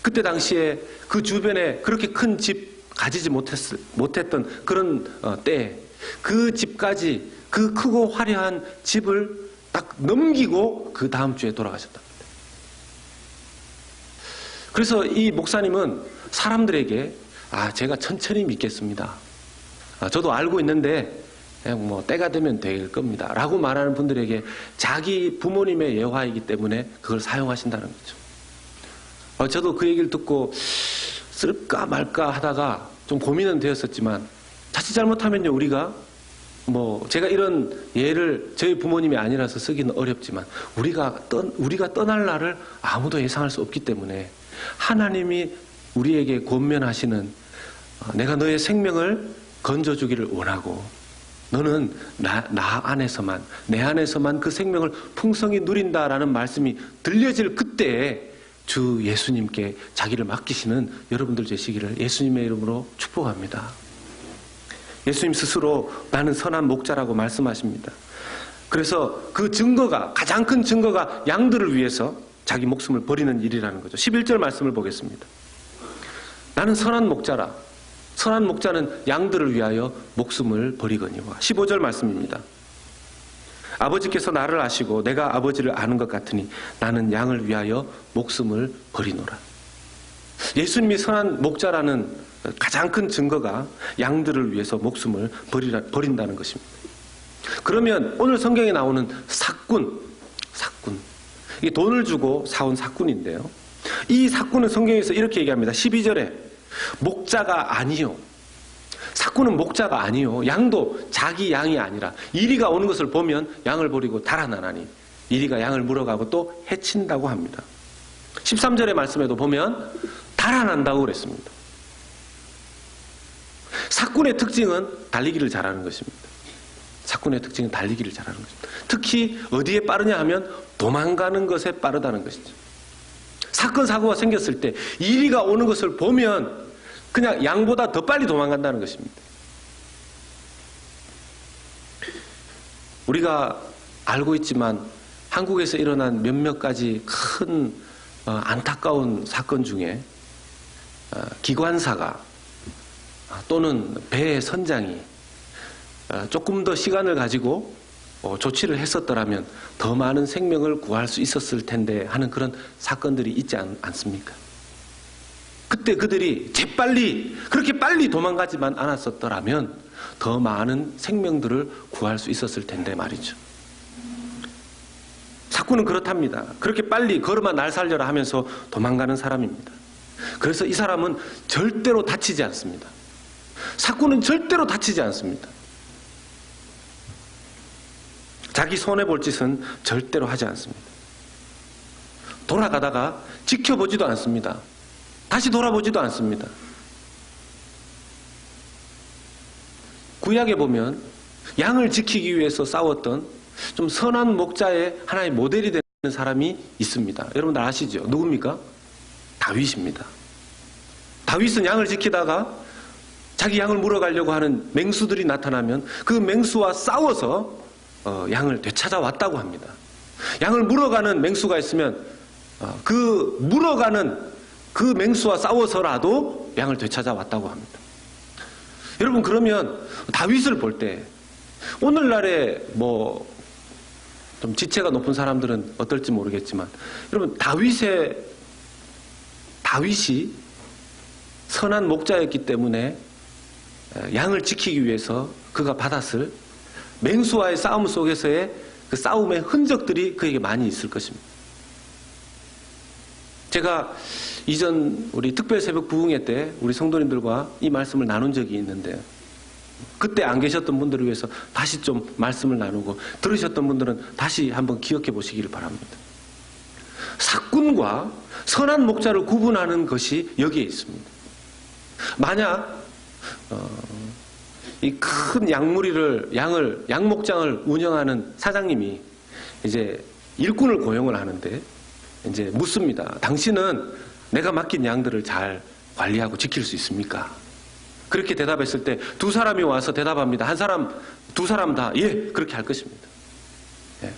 그때 당시에 그 주변에 그렇게 큰 집 가지지 못했던 그런 때에 그 집까지 그 크고 화려한 집을 딱 넘기고 그 다음 주에 돌아가셨답니다. 그래서 이 목사님은 사람들에게 제가 천천히 믿겠습니다. 저도 알고 있는데 그냥 뭐 때가 되면 될 겁니다. 라고 말하는 분들에게 자기 부모님의 예화이기 때문에 그걸 사용하신다는 거죠. 저도 그 얘기를 듣고 쓸까 말까 하다가 좀 고민은 되었었지만 자칫 잘못하면요 우리가 제가 이런 예를 저희 부모님이 아니라서 쓰기는 어렵지만 우리가 떠날 날을 아무도 예상할 수 없기 때문에 하나님이 우리에게 권면하시는 내가 너의 생명을 건져주기를 원하고 너는 나 안에서만 내 안에서만 그 생명을 풍성히 누린다라는 말씀이 들려질 그때에 주 예수님께 자기를 맡기시는 여러분들 되시기를 예수님의 이름으로 축복합니다. 예수님 스스로 나는 선한 목자라고 말씀하십니다. 그래서 그 증거가 가장 큰 증거가 양들을 위해서 자기 목숨을 버리는 일이라는 거죠. 11절 말씀을 보겠습니다. 나는 선한 목자라. 선한 목자는 양들을 위하여 목숨을 버리거니와. 15절 말씀입니다. 아버지께서 나를 아시고 내가 아버지를 아는 것 같으니 나는 양을 위하여 목숨을 버리노라. 예수님이 선한 목자라는 가장 큰 증거가 양들을 위해서 목숨을 버린다는 것입니다. 그러면 오늘 성경에 나오는 사꾼, 이게 돈을 주고 사온 사꾼인데요. 이 사꾼은 성경에서 이렇게 얘기합니다. 12절에 목자가 아니요. 사꾼은 목자가 아니요. 양도 자기 양이 아니라 이리가 오는 것을 보면 양을 버리고 달아나나니 이리가 양을 물어가고 또 해친다고 합니다. 13절의 말씀에도 보면 달아난다고 그랬습니다. 사꾼의 특징은 달리기를 잘하는 것입니다. 사꾼의 특징은 달리기를 잘하는 것입니다. 특히 어디에 빠르냐 하면 도망가는 것에 빠르다는 것이죠. 사건 사고가 생겼을 때 이리가 오는 것을 보면 그냥 양보다 더 빨리 도망간다는 것입니다. 우리가 알고 있지만 한국에서 일어난 몇몇 가지 큰 안타까운 사건 중에 기관사가 또는 배의 선장이 조금 더 시간을 가지고 조치를 했었더라면 더 많은 생명을 구할 수 있었을 텐데 하는 그런 사건들이 있지 않습니까? 그때 그들이 재빨리 그렇게 빨리 도망가지만 않았었더라면 더 많은 생명들을 구할 수 있었을 텐데 말이죠. 사꾼은 그렇답니다. 그렇게 빨리 걸어마 날 살려라 하면서 도망가는 사람입니다. 그래서 이 사람은 절대로 다치지 않습니다. 사꾼은 절대로 다치지 않습니다. 자기 손해볼 짓은 절대로 하지 않습니다. 돌아가다가 지켜보지도 않습니다. 다시 돌아보지도 않습니다. 구약에 보면 양을 지키기 위해서 싸웠던 좀 선한 목자의 하나의 모델이 되는 사람이 있습니다. 여러분들 아시죠? 누굽니까? 다윗입니다. 다윗은 양을 지키다가 자기 양을 물어가려고 하는 맹수들이 나타나면 그 맹수와 싸워서 양을 되찾아왔다고 합니다. 양을 물어가는 맹수가 있으면 그 물어가는 그 맹수와 싸워서라도 양을 되찾아왔다고 합니다. 여러분, 그러면 다윗을 볼 때 오늘날의 좀 지체가 높은 사람들은 어떨지 모르겠지만, 여러분, 다윗이 선한 목자였기 때문에 양을 지키기 위해서 그가 받았을 맹수와의 싸움 속에서의 그 싸움의 흔적들이 그에게 많이 있을 것입니다. 제가 이전 우리 특별 새벽 부흥회 때 우리 성도님들과 이 말씀을 나눈 적이 있는데, 그때 안 계셨던 분들을 위해서 다시 좀 말씀을 나누고, 들으셨던 분들은 다시 한번 기억해 보시기를 바랍니다. 삭군과 선한 목자를 구분하는 것이 여기에 있습니다. 만약 이 큰 양목장을 운영하는 사장님이 이제 일꾼을 고용을 하는데 이제 묻습니다. 당신은 내가 맡긴 양들을 잘 관리하고 지킬 수 있습니까? 그렇게 대답했을 때 두 사람이 와서 대답합니다. 두 사람 다 예, 그렇게 할 것입니다. 예.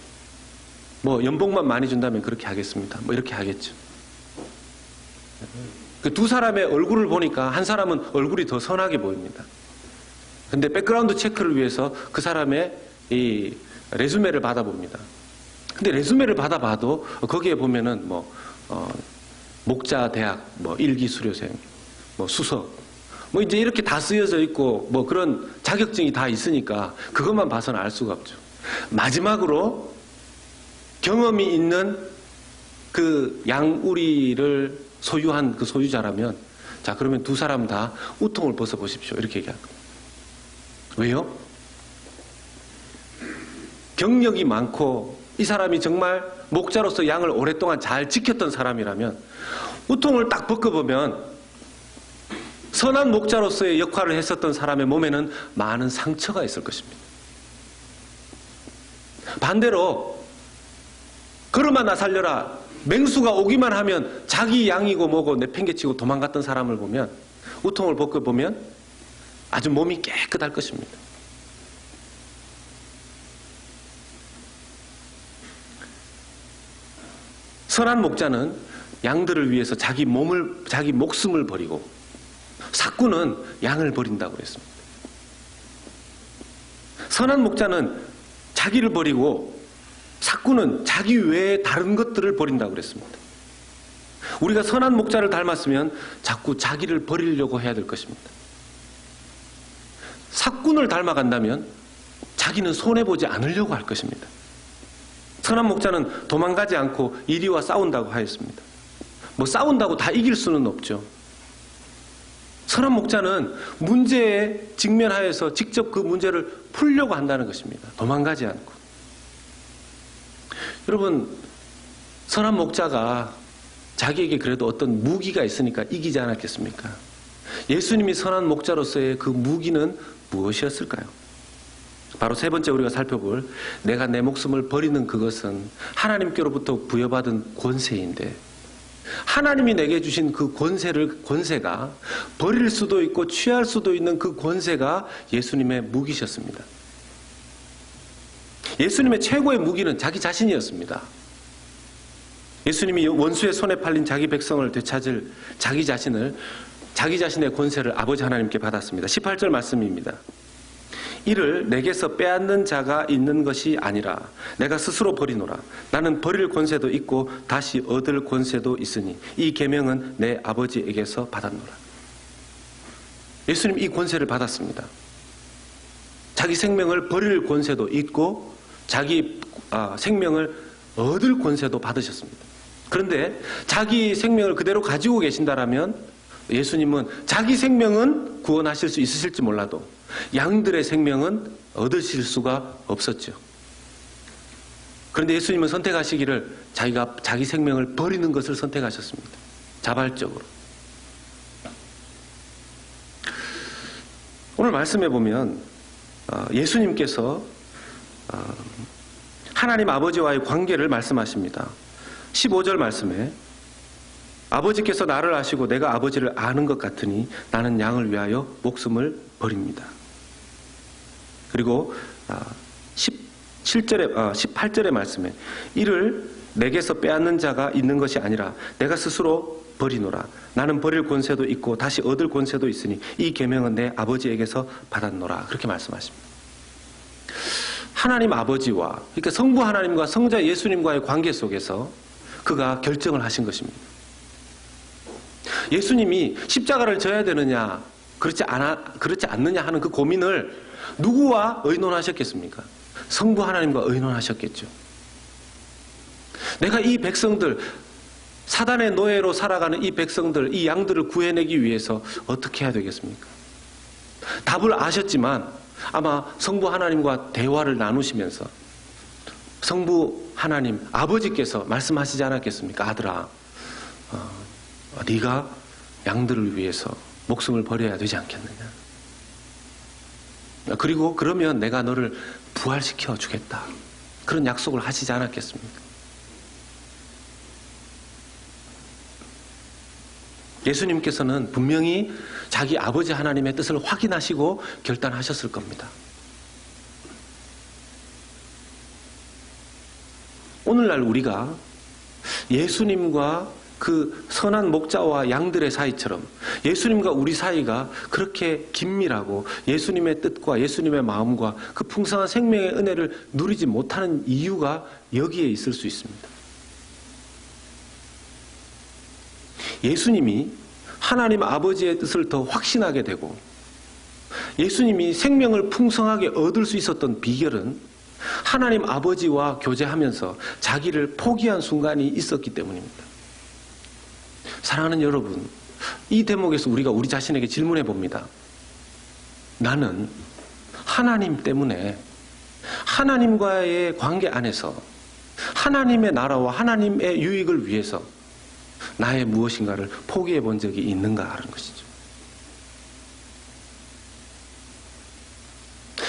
연봉만 많이 준다면 그렇게 하겠습니다. 이렇게 하겠죠. 그 두 사람의 얼굴을 보니까 한 사람은 얼굴이 더 선하게 보입니다. 근데 백그라운드 체크를 위해서 그 사람의 이 레주메를 받아봅니다. 근데 레주메를 받아봐도 거기에 보면은 목자 대학, 일기 수료생, 수석, 이제 이렇게 다 쓰여져 있고, 그런 자격증이 다 있으니까 그것만 봐서는 알 수가 없죠. 마지막으로 경험이 있는 그 양우리를 소유한 그 소유자라면, 자, 그러면 두 사람 다 우통을 벗어보십시오. 이렇게 얘기할 겁니다. 왜요? 경력이 많고 이 사람이 정말 목자로서 양을 오랫동안 잘 지켰던 사람이라면 우통을 딱 벗겨보면 선한 목자로서의 역할을 했었던 사람의 몸에는 많은 상처가 있을 것입니다. 반대로 걸음아 살려라, 맹수가 오기만 하면 자기 양이고 뭐고 내팽개치고 도망갔던 사람을 보면, 우통을 벗겨보면 아주 몸이 깨끗할 것입니다. 선한 목자는 양들을 위해서 자기 목숨을 버리고, 삭군은 양을 버린다고 그랬습니다. 선한 목자는 자기를 버리고 삭군은 자기 외에 다른 것들을 버린다고 그랬습니다. 우리가 선한 목자를 닮았으면 자꾸 자기를 버리려고 해야 될 것입니다. 삭군을 닮아간다면 자기는 손해보지 않으려고 할 것입니다. 선한 목자는 도망가지 않고 이리와 싸운다고 하였습니다. 싸운다고 다 이길 수는 없죠. 선한 목자는 문제에 직면하여서 직접 그 문제를 풀려고 한다는 것입니다. 도망가지 않고. 여러분, 선한 목자가 자기에게 그래도 어떤 무기가 있으니까 이기지 않았겠습니까? 예수님이 선한 목자로서의 그 무기는 무엇이었을까요? 바로 세 번째 우리가 살펴볼, 내가 내 목숨을 버리는 그것은 하나님께로부터 부여받은 권세인데, 하나님이 내게 주신 그 권세가 버릴 수도 있고 취할 수도 있는 그 권세가 예수님의 무기셨습니다. 예수님의 최고의 무기는 자기 자신이었습니다. 예수님이 원수의 손에 팔린 자기 백성을 되찾을 자기 자신의 권세를 아버지 하나님께 받았습니다. 18절 말씀입니다. 이를 내게서 빼앗는 자가 있는 것이 아니라 내가 스스로 버리노라. 나는 버릴 권세도 있고 다시 얻을 권세도 있으니 이 계명은 내 아버지에게서 받았노라. 예수님 이 권세를 받았습니다. 자기 생명을 버릴 권세도 있고 자기 생명을 얻을 권세도 받으셨습니다. 그런데 자기 생명을 그대로 가지고 계신다라면 예수님은 자기 생명은 구원하실 수 있으실지 몰라도 양들의 생명은 얻으실 수가 없었죠. 그런데 예수님은 선택하시기를 자기가 자기 생명을 버리는 것을 선택하셨습니다. 자발적으로. 오늘 말씀해 보면 예수님께서 하나님 아버지와의 관계를 말씀하십니다. 15절 말씀에 아버지께서 나를 아시고 내가 아버지를 아는 것 같으니 나는 양을 위하여 목숨을 버립니다. 그리고 18절의 말씀에 이를 내게서 빼앗는 자가 있는 것이 아니라 내가 스스로 버리노라. 나는 버릴 권세도 있고 다시 얻을 권세도 있으니 이 계명은 내 아버지에게서 받았노라. 그렇게 말씀하십니다. 하나님 아버지와, 그러니까 성부 하나님과 성자 예수님과의 관계 속에서 그가 결정을 하신 것입니다. 예수님이 십자가를 져야 되느냐 그렇지 않느냐 하는 그 고민을 누구와 의논하셨겠습니까? 성부 하나님과 의논하셨겠죠. 내가 이 백성들, 사단의 노예로 살아가는 이 백성들, 이 양들을 구해내기 위해서 어떻게 해야 되겠습니까? 답을 아셨지만 아마 성부 하나님과 대화를 나누시면서 성부 하나님, 아버지께서 말씀하시지 않았겠습니까? 아들아, 네가 양들을 위해서 목숨을 버려야 되지 않겠느냐? 그리고 그러면 내가 너를 부활시켜 주겠다. 그런 약속을 하시지 않았겠습니까? 예수님께서는 분명히 자기 아버지 하나님의 뜻을 확인하시고 결단하셨을 겁니다. 오늘날 우리가 예수님과 그 선한 목자와 양들의 사이처럼 예수님과 우리 사이가 그렇게 긴밀하고 예수님의 뜻과 예수님의 마음과 그 풍성한 생명의 은혜를 누리지 못하는 이유가 여기에 있을 수 있습니다. 예수님이 하나님 아버지의 뜻을 더 확신하게 되고 예수님이 생명을 풍성하게 얻을 수 있었던 비결은 하나님 아버지와 교제하면서 자기를 포기한 순간이 있었기 때문입니다. 사랑하는 여러분, 이 대목에서 우리가 우리 자신에게 질문해 봅니다. 나는 하나님 때문에 하나님과의 관계 안에서 하나님의 나라와 하나님의 유익을 위해서 나의 무엇인가를 포기해 본 적이 있는가 하는 것이죠.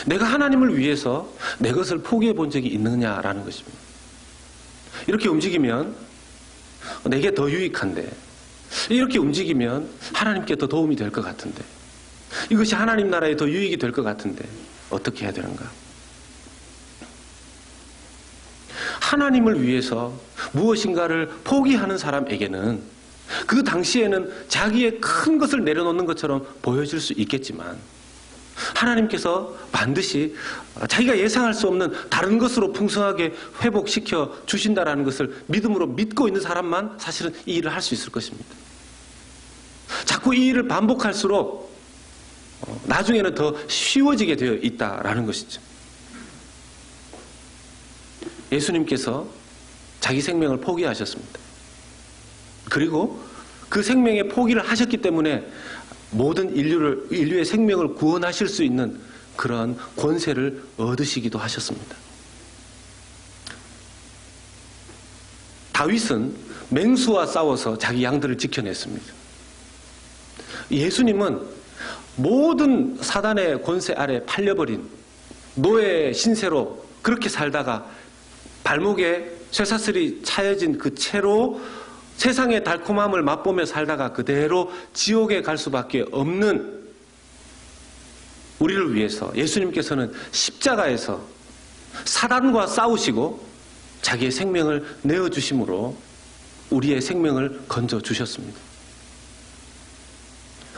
내가 하나님을 위해서 내 것을 포기해 본 적이 있느냐라는 것입니다. 이렇게 움직이면 내게 더 유익한데, 이렇게 움직이면 하나님께 더 도움이 될 것 같은데, 이것이 하나님 나라에 더 유익이 될 것 같은데 어떻게 해야 되는가? 하나님을 위해서 무엇인가를 포기하는 사람에게는 그 당시에는 자기의 큰 것을 내려놓는 것처럼 보여질 수 있겠지만 하나님께서 반드시 자기가 예상할 수 없는 다른 것으로 풍성하게 회복시켜 주신다라는 것을 믿음으로 믿고 있는 사람만 사실은 이 일을 할 수 있을 것입니다. 자꾸 이 일을 반복할수록 나중에는 더 쉬워지게 되어 있다라는 것이죠. 예수님께서 자기 생명을 포기하셨습니다. 그리고 그 생명의 포기를 하셨기 때문에 모든 인류의 생명을 구원하실 수 있는 그런 권세를 얻으시기도 하셨습니다. 다윗은 맹수와 싸워서 자기 양들을 지켜냈습니다. 예수님은 모든 사단의 권세 아래 팔려버린 노예 신세로 그렇게 살다가 발목에 쇠사슬이 차여진 그 채로 세상의 달콤함을 맛보며 살다가 그대로 지옥에 갈 수밖에 없는 우리를 위해서 예수님께서는 십자가에서 사단과 싸우시고 자기의 생명을 내어주심으로 우리의 생명을 건져주셨습니다.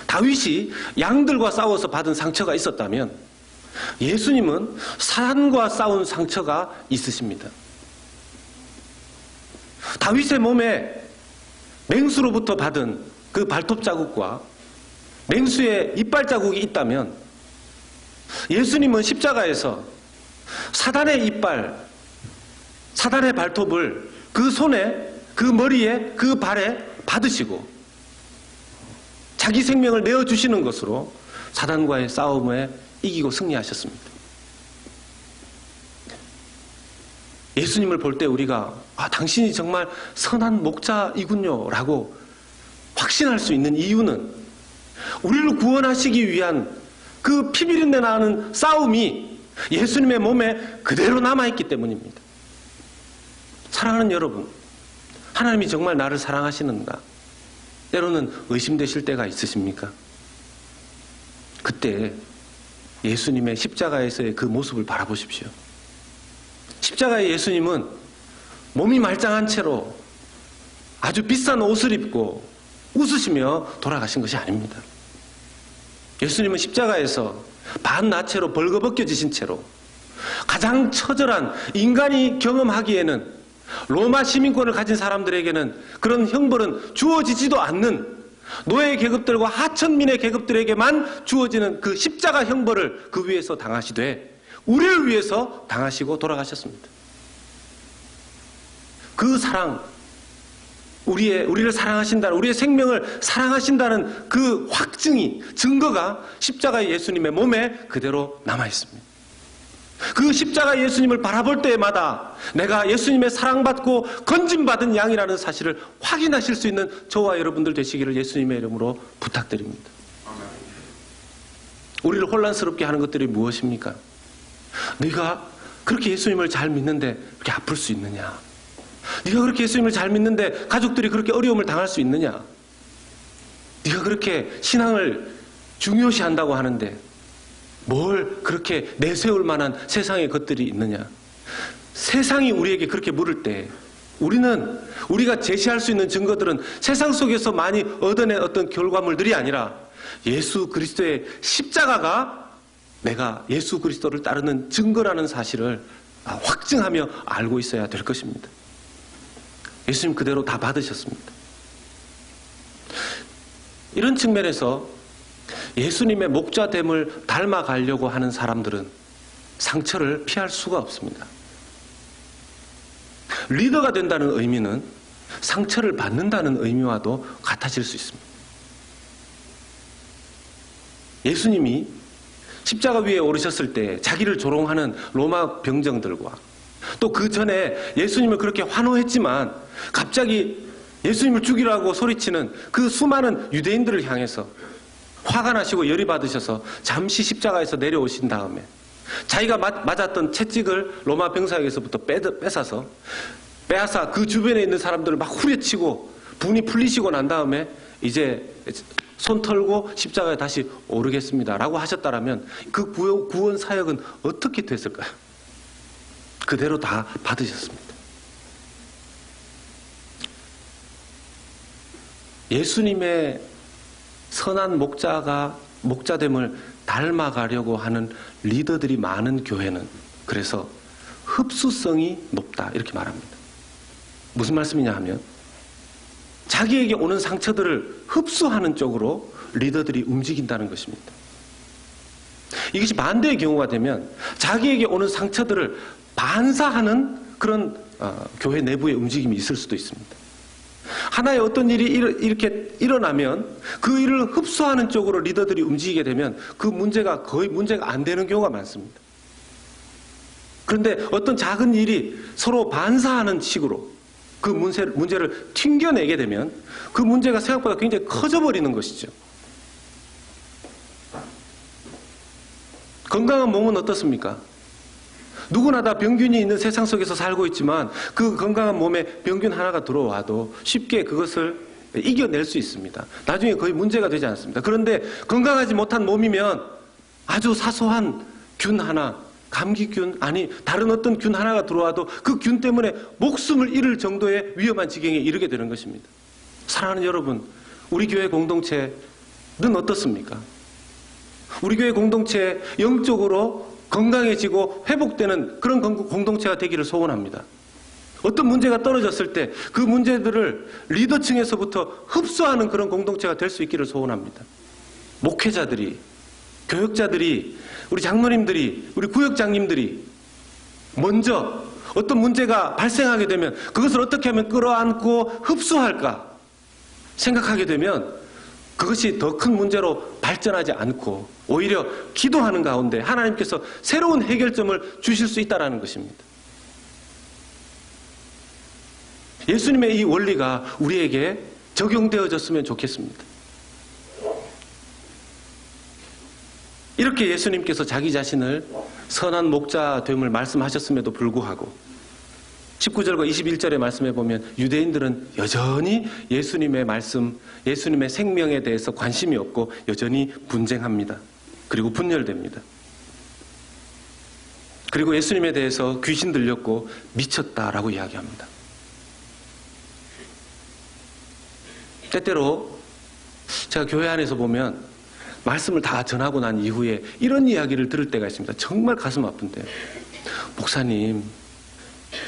다윗이 양들과 싸워서 받은 상처가 있었다면 예수님은 사단과 싸운 상처가 있으십니다. 다윗의 몸에 맹수로부터 받은 그 발톱 자국과 맹수의 이빨 자국이 있다면 예수님은 십자가에서 사단의 이빨, 사단의 발톱을 그 손에, 그 머리에, 그 발에 받으시고 자기 생명을 내어주시는 것으로 사단과의 싸움에 이기고 승리하셨습니다. 예수님을 볼 때 우리가 당신이 정말 선한 목자이군요 라고 확신할 수 있는 이유는 우리를 구원하시기 위한 그 피비린내 나는 싸움이 예수님의 몸에 그대로 남아있기 때문입니다. 사랑하는 여러분, 하나님이 정말 나를 사랑하시는가? 때로는 의심되실 때가 있으십니까? 그때 예수님의 십자가에서의 그 모습을 바라보십시오. 십자가의 예수님은 몸이 말짱한 채로 아주 비싼 옷을 입고 웃으시며 돌아가신 것이 아닙니다. 예수님은 십자가에서 반나체로 벌거벗겨지신 채로 가장 처절한, 인간이 경험하기에는, 로마 시민권을 가진 사람들에게는 그런 형벌은 주어지지도 않는 노예 계급들과 하천민의 계급들에게만 주어지는 그 십자가 형벌을 그 위에서 당하시되 우리를 위해서 당하시고 돌아가셨습니다. 그 사랑, 우리를 사랑하신다는, 우리의 생명을 사랑하신다는 그 확증이, 증거가 십자가의 예수님의 몸에 그대로 남아있습니다. 그 십자가 예수님을 바라볼 때마다 내가 예수님의 사랑받고 건짐받은 양이라는 사실을 확인하실 수 있는 저와 여러분들 되시기를 예수님의 이름으로 부탁드립니다. 우리를 혼란스럽게 하는 것들이 무엇입니까? 네가 그렇게 예수님을 잘 믿는데 그렇게 아플 수 있느냐? 네가 그렇게 예수님을 잘 믿는데 가족들이 그렇게 어려움을 당할 수 있느냐? 네가 그렇게 신앙을 중요시한다고 하는데 뭘 그렇게 내세울 만한 세상의 것들이 있느냐? 세상이 우리에게 그렇게 물을 때 우리가 제시할 수 있는 증거들은 세상 속에서 많이 얻어낸 어떤 결과물들이 아니라 예수 그리스도의 십자가가 내가 예수 그리스도를 따르는 증거라는 사실을 확증하며 알고 있어야 될 것입니다. 예수님 그대로 다 받으셨습니다. 이런 측면에서 예수님의 목자됨을 닮아가려고 하는 사람들은 상처를 피할 수가 없습니다. 리더가 된다는 의미는 상처를 받는다는 의미와도 같아질 수 있습니다. 예수님이 십자가 위에 오르셨을 때 자기를 조롱하는 로마 병정들과 또 그 전에 예수님을 그렇게 환호했지만 갑자기 예수님을 죽이라고 소리치는 그 수많은 유대인들을 향해서 화가 나시고 열이 받으셔서 잠시 십자가에서 내려오신 다음에 자기가 맞았던 채찍을 로마 병사에게서부터 빼앗아 그 주변에 있는 사람들을 막 후려치고 분이 풀리시고 난 다음에 이제 손 털고 십자가에 다시 오르겠습니다 라고 하셨다라면 그 구원 사역은 어떻게 됐을까요? 그대로 다 받으셨습니다. 예수님의 선한 목자됨을 닮아가려고 하는 리더들이 많은 교회는 그래서 흡수성이 높다 이렇게 말합니다. 무슨 말씀이냐 하면 자기에게 오는 상처들을 흡수하는 쪽으로 리더들이 움직인다는 것입니다. 이것이 반대의 경우가 되면 자기에게 오는 상처들을 반사하는 그런 교회 내부의 움직임이 있을 수도 있습니다. 하나의 어떤 일이 이렇게 일어나면 그 일을 흡수하는 쪽으로 리더들이 움직이게 되면 그 문제가 거의 문제가 안 되는 경우가 많습니다. 그런데 어떤 작은 일이 서로 반사하는 식으로 그 문제를 튕겨내게 되면 그 문제가 생각보다 굉장히 커져버리는 것이죠. 건강한 몸은 어떻습니까? 누구나 다 병균이 있는 세상 속에서 살고 있지만 그 건강한 몸에 병균 하나가 들어와도 쉽게 그것을 이겨낼 수 있습니다. 나중에 거의 문제가 되지 않습니다. 그런데 건강하지 못한 몸이면 아주 사소한 균 하나, 감기균, 아니 다른 어떤 균 하나가 들어와도 그 균 때문에 목숨을 잃을 정도의 위험한 지경에 이르게 되는 것입니다. 사랑하는 여러분, 우리 교회 공동체는 어떻습니까? 우리 교회 공동체 영적으로 건강해지고 회복되는 그런 공동체가 되기를 소원합니다. 어떤 문제가 떨어졌을 때 그 문제들을 리더층에서부터 흡수하는 그런 공동체가 될 수 있기를 소원합니다. 목회자들이, 교역자들이, 우리 장로님들이, 우리 구역장님들이 먼저 어떤 문제가 발생하게 되면 그것을 어떻게 하면 끌어안고 흡수할까 생각하게 되면 그것이 더 큰 문제로 발전하지 않고 오히려 기도하는 가운데 하나님께서 새로운 해결점을 주실 수 있다는 것입니다. 예수님의 이 원리가 우리에게 적용되어졌으면 좋겠습니다. 이렇게 예수님께서 자기 자신을 선한 목자됨을 말씀하셨음에도 불구하고 19절과 21절의 말씀에 보면 유대인들은 여전히 예수님의 말씀, 예수님의 생명에 대해서 관심이 없고 여전히 분쟁합니다. 그리고 분열됩니다. 그리고 예수님에 대해서 귀신 들렸고 미쳤다라고 이야기합니다. 때때로 제가 교회 안에서 보면 말씀을 다 전하고 난 이후에 이런 이야기를 들을 때가 있습니다. 정말 가슴 아픈데, 목사님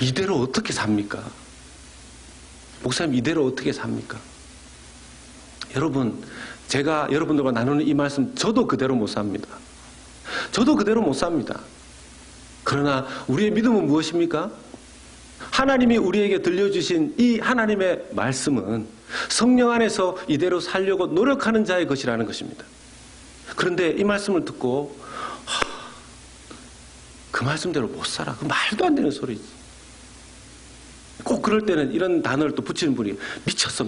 이대로 어떻게 삽니까? 목사님 이대로 어떻게 삽니까? 여러분, 제가 여러분들과 나누는 이 말씀 저도 그대로 못 삽니다. 저도 그대로 못 삽니다. 그러나 우리의 믿음은 무엇입니까? 하나님이 우리에게 들려주신 이 하나님의 말씀은 성령 안에서 이대로 살려고 노력하는 자의 것이라는 것입니다. 그런데 이 말씀을 듣고 그 말씀대로 못 살아. 그 말도 안 되는 소리지. 꼭 그럴 때는 이런 단어를 또 붙이는 분이 미쳤어.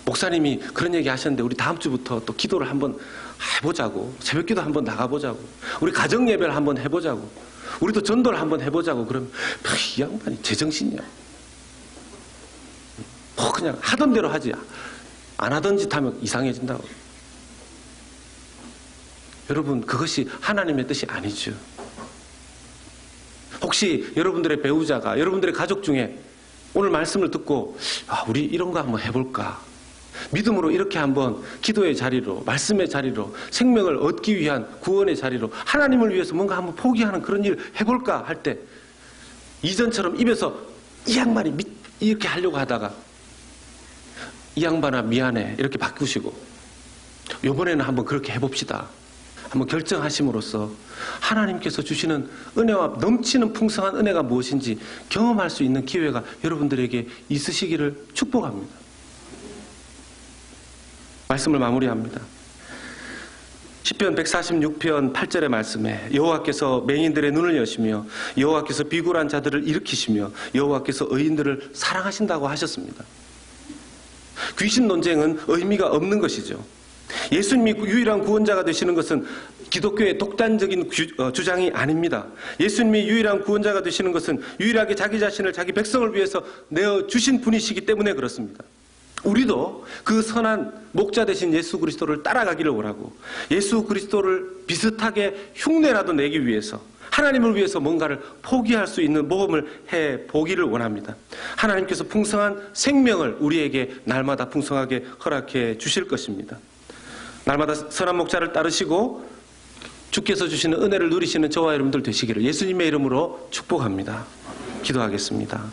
목사님이 그런 얘기 하셨는데 우리 다음 주부터 또 기도를 한번 해보자고, 새벽 기도 한번 나가보자고, 우리 가정 예배를 한번 해보자고, 우리도 전도를 한번 해보자고. 그러면 이 양반이 제정신이야. 그냥 하던 대로 하지, 안 하던 짓 하면 이상해진다고. 여러분, 그것이 하나님의 뜻이 아니죠. 혹시 여러분들의 배우자가, 여러분들의 가족 중에 오늘 말씀을 듣고 우리 이런 거 한번 해볼까, 믿음으로 이렇게 한번 기도의 자리로, 말씀의 자리로, 생명을 얻기 위한 구원의 자리로 하나님을 위해서 뭔가 한번 포기하는 그런 일을 해볼까 할 때, 이전처럼 입에서 이 양반이 이렇게 하려고 하다가 이 양반아 미안해 이렇게 바꾸시고, 이번에는 한번 그렇게 해봅시다 한번 결정하심으로써 하나님께서 주시는 은혜와 넘치는 풍성한 은혜가 무엇인지 경험할 수 있는 기회가 여러분들에게 있으시기를 축복합니다. 말씀을 마무리합니다. 시편 146편 8절의 말씀에 여호와께서 맹인들의 눈을 여시며 여호와께서 비굴한 자들을 일으키시며 여호와께서 의인들을 사랑하신다고 하셨습니다. 귀신 논쟁은 의미가 없는 것이죠. 예수님이 유일한 구원자가 되시는 것은 기독교의 독단적인 주장이 아닙니다. 예수님이 유일한 구원자가 되시는 것은 유일하게 자기 자신을 자기 백성을 위해서 내어주신 분이시기 때문에 그렇습니다. 우리도 그 선한 목자 되신 예수 그리스도를 따라가기를 원하고, 예수 그리스도를 비슷하게 흉내라도 내기 위해서, 하나님을 위해서 뭔가를 포기할 수 있는 모험을 해보기를 원합니다. 하나님께서 풍성한 생명을 우리에게 날마다 풍성하게 허락해 주실 것입니다. 날마다 선한 목자를 따르시고 주께서 주시는 은혜를 누리시는 저와 여러분들 되시기를 예수님의 이름으로 축복합니다. 기도하겠습니다.